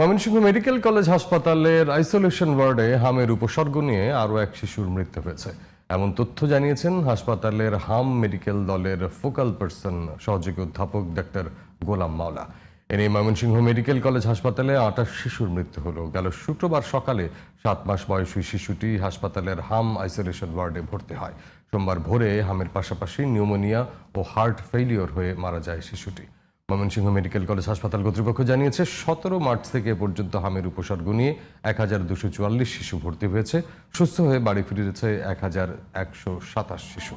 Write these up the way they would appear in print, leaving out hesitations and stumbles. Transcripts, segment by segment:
Mymensingh medical college হাসপাতালের isolation ওয়ার্ডে হামের উপসর্গ নিয়ে আরও এক শিশুর মৃত্যু হয়েছে। এমন তথ্য জানিয়েছেন হাসপাতালের হাম মেডিকেল দলের ফোকাল পার্সন সহযোগী অধ্যাপক ডাক্তার গোলাম মাওলা। এ নিয়ে ময়মনসিংহ মেডিকেল কলেজ হাসপাতালে 28 শিশুর মৃত্যু হলো। গেল শুক্রবার সকালে 7 মাস বয়সী শিশুটি হাসপাতালের হাম আইসোলেশন ওয়ার্ডে ভর্তি হয়। সোমবার ভোরে হামের পাশাপাশি নিউমোনিয়া ও হার্ট ফেইলিওর হয়ে মারা যায় শিশুটি। ময়মনসিংহ মেডিকেল কলেজ হাসপাতাল কর্তৃপক্ষ জানিয়েছে 17 মার্চ থেকে পর্যন্ত হামের উপসর্গ নিয়ে 1244 শিশু ভর্তি হয়েছে। সুস্থ হয়ে বাড়ি ফিরেছে 1127 শিশু।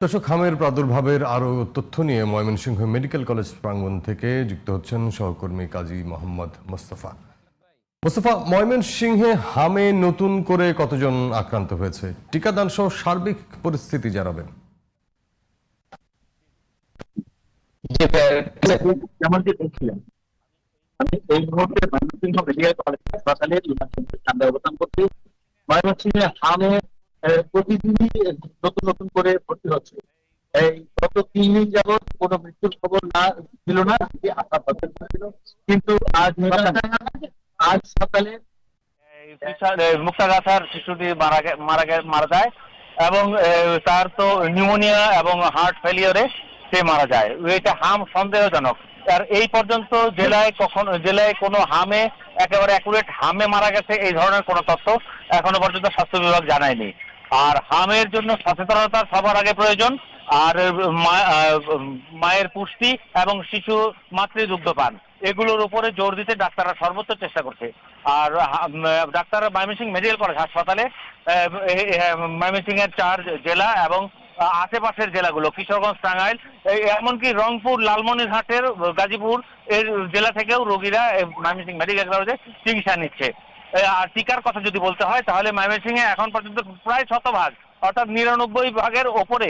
দর্শক, হামের প্রাদুর্ভাবের আরও তথ্য নিয়ে ময়মনসিংহ মেডিকেল কলেজ প্রাঙ্গণ থেকে যুক্ত হচ্ছেন সহকর্মী কাজী মোহাম্মদ মোস্তফা। মোস্তফা, ময়মনসিংহে হামে নতুন করে কতজন আক্রান্ত হয়েছে, টিকাদান সহ সার্বিক পরিস্থিতি জানাবেন। যেমনটি দেখছিলেন, আমি এই মুহূর্তে ময়মনসিংহ মেডিকেল কলেজ হাসপাতালের সামনে অবস্থান করছি। ময়মনসিংহে হামে প্রতিদিনই নতুন নতুন করে ভর্তি হচ্ছে। এই গত 3 দিন যাবৎ কোনো মৃত্যুর খবর ছিল না, আশা ছিল, কিন্তু আজ সকালে মুক্তাগাছার শিশুটি মারা যায় এবং তার তো নিউমোনিয়া এবং হার্ট ফেলিওরে সে মারা যায়। এটা হাম সন্দেহজনক। আর এই পর্যন্ত জেলায় কোনো হামে একেবারে অ্যাকুরেট হামে মারা গেছে এই ধরনের কোনো তথ্য এখনো পর্যন্ত স্বাস্থ্য বিভাগ জানায়নি। আর হামের জন্য সচেতনতা সবার আগে প্রয়োজন। আর মায়ের পুষ্টি এবং শিশু মাতৃদুগ্ধ পান এগুলোর উপরে জোর দিতে ডাক্তাররা সর্বোচ্চ চেষ্টা করছে। আর ডাক্তাররা ময়মনসিংহ মেডিকেল কলেজ হাসপাতালে ময়মনসিংহ এর 4 জেলা এবং আশেপাশের জেলাগুলো কিশোরগঞ্জ, টাঙ্গাইল, এমনকি রংপুর, লালমনিরহাটের, গাজীপুর এর জেলা থেকেও রোগীরা ময়মনসিংহ মেডিকেল কলেজে চিকিৎসা নিচ্ছে। আর টিকার কথা যদি বলতে হয় তাহলে ময়মনসিংহে এখন পর্যন্ত প্রায় 100% অর্থাৎ 99% ওপরে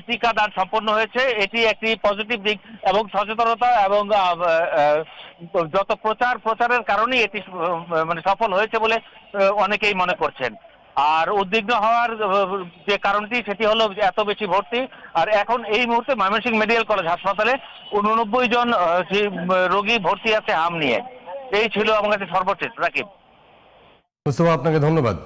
টিকাদান সম্পন্ন হয়েছে। এটি একটি পজিটিভ দিক এবং সচেতনতা এবং যত প্রচারের কারণেই এটি মানে সফল হয়েছে বলে অনেকেই মনে করছেন। আর উদ্বিগ্ন হওয়ার যে কারণটি সেটি হলো এত বেশি ভর্তি। আর এখন এই মুহূর্তে ময়মনসিংহ মেডিকেল কলেজ হাসপাতালে 89 জন রোগী ভর্তি আছে হাম নিয়ে। এই ছিল আমার কাছে সর্বশেষ। রাকিব, মোস্তফা, আপনাকে ধন্যবাদ।